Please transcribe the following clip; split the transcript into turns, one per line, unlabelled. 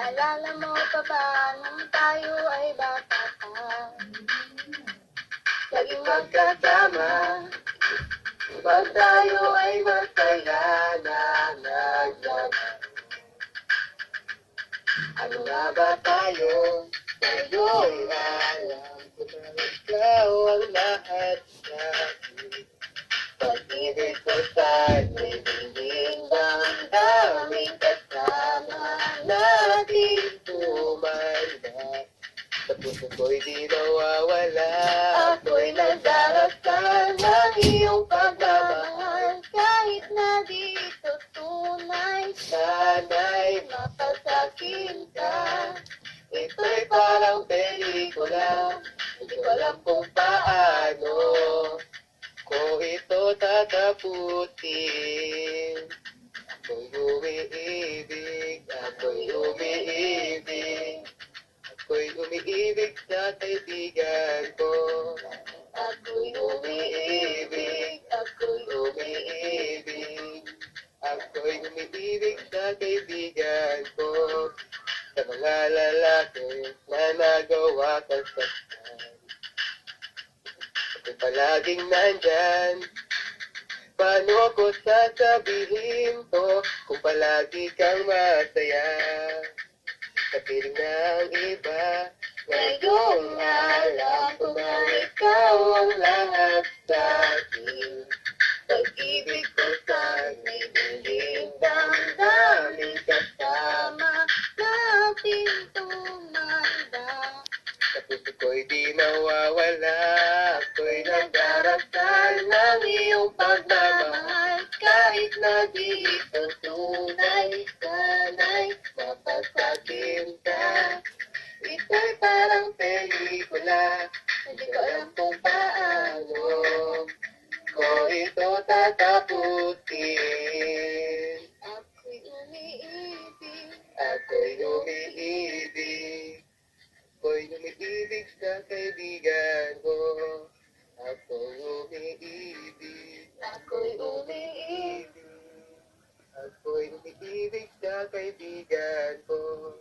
Naalala mo pa ba nung tayo ay bata pa? Laging magkasama, pag tayo ay masaya na naglaro. Ano nga ba tayo? Tayo'y alam ko na ikaw ang lahat sa akin. Pag-ibig ko sa'yo'y binding damdaming kasama nating tumanda. Sa puso ko'y di nawawala. Ako'y nagdarasal ng iyong pagmamahal. Kahit na dito tunay, sana'y mapasakin ka. Ito'y parang pelikula, hindi ko alam kung paano ko ito tatapusin. Ako'y umiibig, ako'y umiibig. Ako'y umiibig sa kaibigan ko. Ako'y umiibig, ako'y umiibig. Ako'y umiibig sa kaibigan ko. Sa mga lalaki na nagawa ka saktan. Ako'y palaging nandyan. Paano ko sasabihin to kung palagi kang masaya? Sa piling ng iba, ngayong alam ko na ikaw ang lahat sa akin. Pag-ibig ko sana'y binding damdaming kasama natin tumanda. Sa puso ko'y di nawawala, ako'y nagdarasal ng iyong pagmamahal. Kahit na dito tunay, sana'y mapasakin ka. Ito'y parang pelikula, hindi ko alam kung paano ko ito tatapusin. Ako'y umiibig, ako'y umiibig. Ako'y umiibig sa kaibigan ko. Ako'y umiibig, ako'y umiibig. Ako'y umiibig sa kaibigan ko.